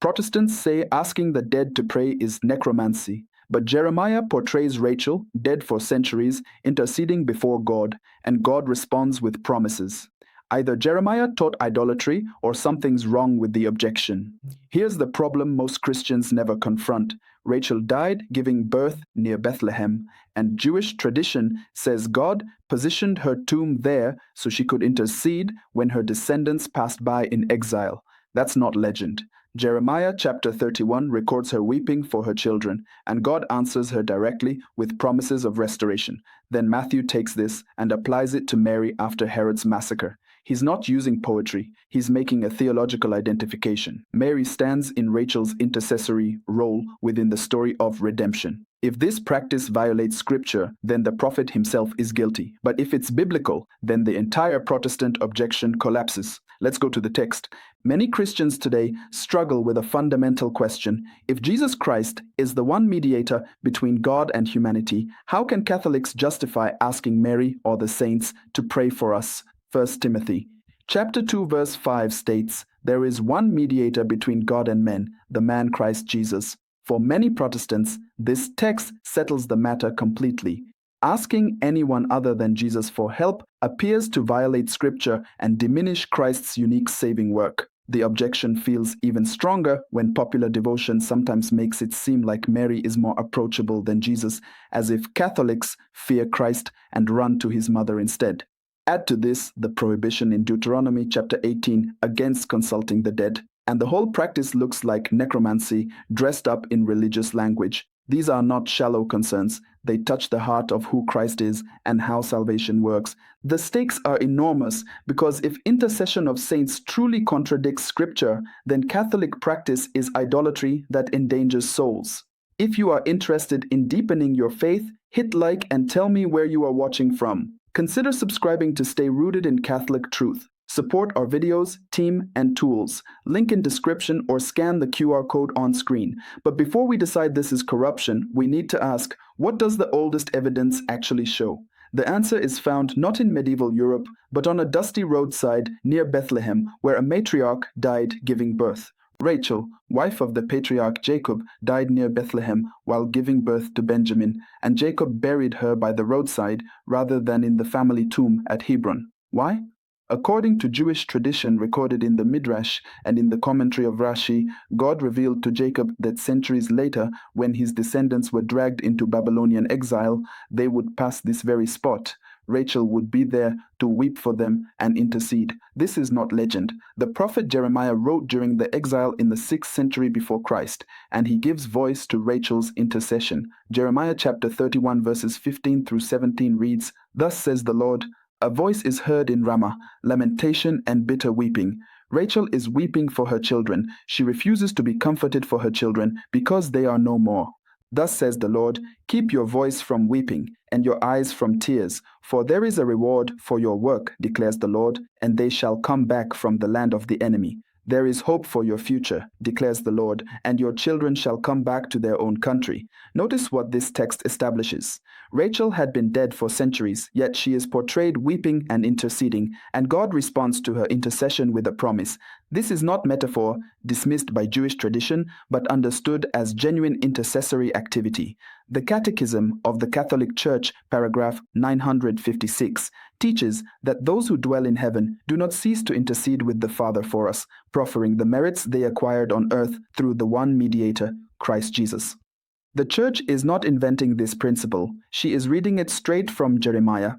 Protestants say asking the dead to pray is necromancy, but Jeremiah portrays Rachel, dead for centuries, interceding before God, and God responds with promises. Either Jeremiah taught idolatry or something's wrong with the objection. Here's the problem most Christians never confront. Rachel died giving birth near Bethlehem, and Jewish tradition says God positioned her tomb there so she could intercede when her descendants passed by in exile. That's not legend. Jeremiah chapter 31 records her weeping for her children, and God answers her directly with promises of restoration. Then Matthew takes this and applies it to Mary after Herod's massacre. He's not using poetry, he's making a theological identification. Mary stands in Rachel's intercessory role within the story of redemption. If this practice violates scripture, then the prophet himself is guilty. But if it's biblical, then the entire Protestant objection collapses. Let's go to the text. Many Christians today struggle with a fundamental question. If Jesus Christ is the one mediator between God and humanity, how can Catholics justify asking Mary or the saints to pray for us? 1 Timothy chapter 2 verse 5 states, "There is one mediator between God and men, the man Christ Jesus." For many Protestants, this text settles the matter completely. Asking anyone other than Jesus for help appears to violate Scripture and diminish Christ's unique saving work. The objection feels even stronger when popular devotion sometimes makes it seem like Mary is more approachable than Jesus, as if Catholics fear Christ and run to his mother instead. Add to this the prohibition in Deuteronomy chapter 18 against consulting the dead, and the whole practice looks like necromancy dressed up in religious language. These are not shallow concerns. They touch the heart of who Christ is and how salvation works. The stakes are enormous because if intercession of saints truly contradicts Scripture, then Catholic practice is idolatry that endangers souls. If you are interested in deepening your faith, hit like and tell me where you are watching from. Consider subscribing to stay rooted in Catholic truth. Support our videos, team, and tools. Link in description or scan the QR code on screen. But before we decide this is corruption, we need to ask, what does the oldest evidence actually show? The answer is found not in medieval Europe, but on a dusty roadside near Bethlehem, where a matriarch died giving birth. Rachel, wife of the patriarch Jacob, died near Bethlehem while giving birth to Benjamin, and Jacob buried her by the roadside rather than in the family tomb at Hebron. Why? According to Jewish tradition recorded in the Midrash and in the commentary of Rashi, God revealed to Jacob that centuries later, when his descendants were dragged into Babylonian exile, they would pass this very spot. Rachel would be there to weep for them and intercede. This is not legend. The prophet Jeremiah wrote during the exile in the 6th century before Christ, and he gives voice to Rachel's intercession. Jeremiah chapter 31 verses 15 through 17 reads, "Thus says the Lord, a voice is heard in Ramah, lamentation and bitter weeping. Rachel is weeping for her children. She refuses to be comforted for her children because they are no more. Thus says the Lord, keep your voice from weeping and your eyes from tears, for there is a reward for your work, declares the Lord, and they shall come back from the land of the enemy. There is hope for your future, declares the Lord, and your children shall come back to their own country." Notice what this text establishes. Rachel had been dead for centuries, yet she is portrayed weeping and interceding, and God responds to her intercession with a promise. This is not metaphor dismissed by Jewish tradition, but understood as genuine intercessory activity. The Catechism of the Catholic Church, paragraph 956, teaches that those who dwell in heaven do not cease to intercede with the Father for us, proffering the merits they acquired on earth through the one mediator, Christ Jesus. The Church is not inventing this principle. She is reading it straight from Jeremiah.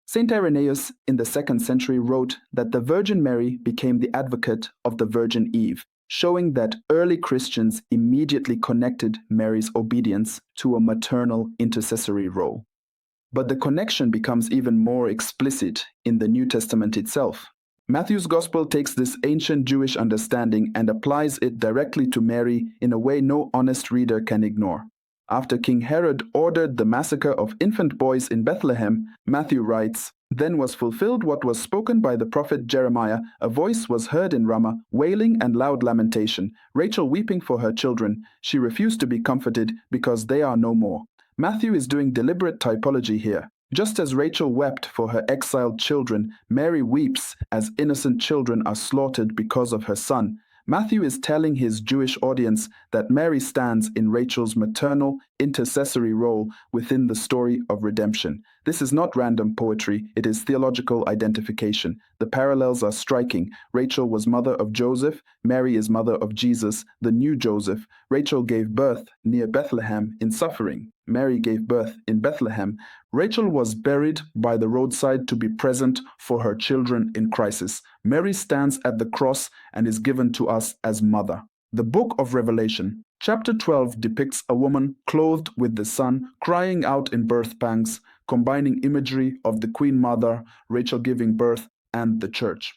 Saint Irenaeus in the 2nd century wrote that the Virgin Mary became the advocate of the Virgin Eve, showing that early Christians immediately connected Mary's obedience to a maternal intercessory role. But the connection becomes even more explicit in the New Testament itself. Matthew's Gospel takes this ancient Jewish understanding and applies it directly to Mary in a way no honest reader can ignore. After King Herod ordered the massacre of infant boys in Bethlehem, Matthew writes, "Then was fulfilled what was spoken by the prophet Jeremiah. A voice was heard in Ramah, wailing and loud lamentation, Rachel weeping for her children. She refused to be comforted because they are no more." Matthew is doing deliberate typology here. Just as Rachel wept for her exiled children, Mary weeps as innocent children are slaughtered because of her son. Matthew is telling his Jewish audience that Mary stands in Rachel's maternal intercessory role within the story of redemption. This is not random poetry, it is theological identification. The parallels are striking. Rachel was mother of Joseph, Mary is mother of Jesus, the new Joseph. Rachel gave birth near Bethlehem in suffering. Mary gave birth in Bethlehem. Rachel was buried by the roadside to be present for her children in crisis. Mary stands at the cross and is given to us as mother. The book of Revelation, chapter 12, depicts a woman clothed with the sun, crying out in birth pangs, combining imagery of the Queen Mother, Rachel giving birth, and the Church.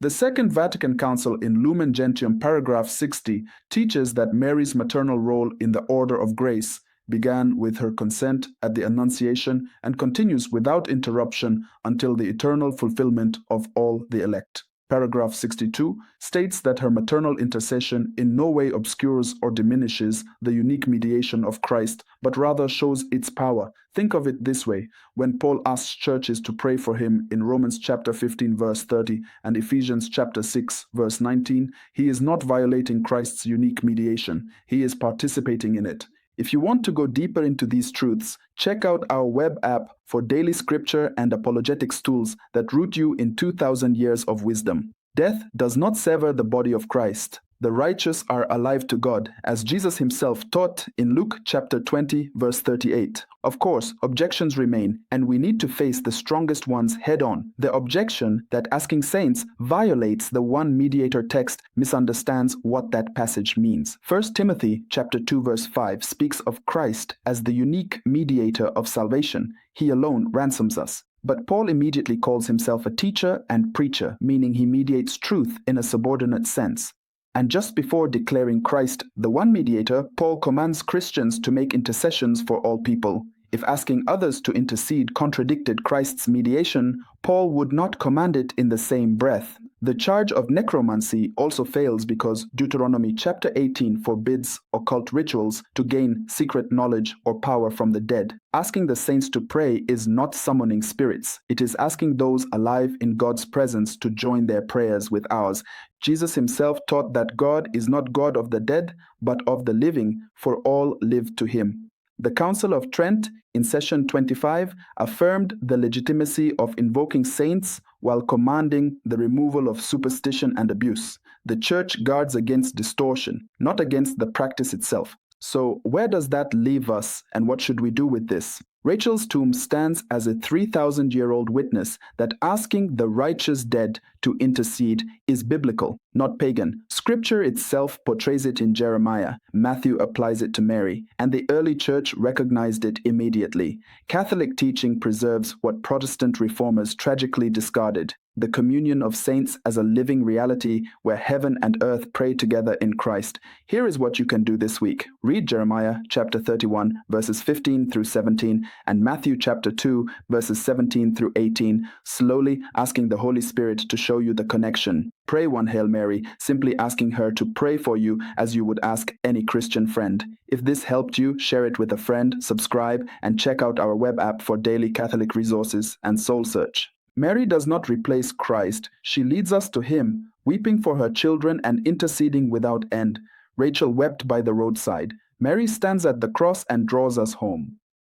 The Second Vatican Council in Lumen Gentium paragraph 60 teaches that Mary's maternal role in the order of grace began with her consent at the Annunciation and continues without interruption until the eternal fulfillment of all the elect. Paragraph 62 states that her maternal intercession in no way obscures or diminishes the unique mediation of Christ, but rather shows its power. Think of it this way. When Paul asks churches to pray for him in Romans chapter 15 verse 30 and Ephesians chapter 6 verse 19, he is not violating Christ's unique mediation. He is participating in it. If you want to go deeper into these truths, check out our web app for daily scripture and apologetics tools that root you in 2,000 years of wisdom. Death does not sever the body of Christ. The righteous are alive to God, as Jesus himself taught in Luke chapter 20, verse 38. Of course, objections remain, and we need to face the strongest ones head-on. The objection that asking saints violates the one mediator text misunderstands what that passage means. 1 Timothy chapter 2, verse 5 speaks of Christ as the unique mediator of salvation. He alone ransoms us. But Paul immediately calls himself a teacher and preacher, meaning he mediates truth in a subordinate sense. And just before declaring Christ the one mediator, Paul commands Christians to make intercessions for all people. If asking others to intercede contradicted Christ's mediation, Paul would not command it in the same breath. The charge of necromancy also fails because Deuteronomy chapter 18 forbids occult rituals to gain secret knowledge or power from the dead. Asking the saints to pray is not summoning spirits. It is asking those alive in God's presence to join their prayers with ours. Jesus himself taught that God is not God of the dead, but of the living, for all live to him. The Council of Trent, in session 25, affirmed the legitimacy of invoking saints while commanding the removal of superstition and abuse. The Church guards against distortion, not against the practice itself. So where does that leave us, and what should we do with this? Rachel's tomb stands as a 3,000-year-old witness that asking the righteous dead to intercede is biblical, not pagan. Scripture itself portrays it in Jeremiah. Matthew applies it to Mary, and the early church recognized it immediately. Catholic teaching preserves what Protestant reformers tragically discarded: the communion of saints as a living reality where heaven and earth pray together in Christ. Here is what you can do this week. Read Jeremiah chapter 31, verses 15 through 17, and Matthew chapter 2, verses 17 through 18, slowly asking the Holy Spirit to show you the connection. Pray one Hail Mary, simply asking her to pray for you as you would ask any Christian friend. If this helped you, share it with a friend, subscribe, and check out our web app for daily Catholic resources and soul search. Mary does not replace Christ. She leads us to him, weeping for her children and interceding without end. Rachel wept by the roadside. Mary stands at the cross and draws us home.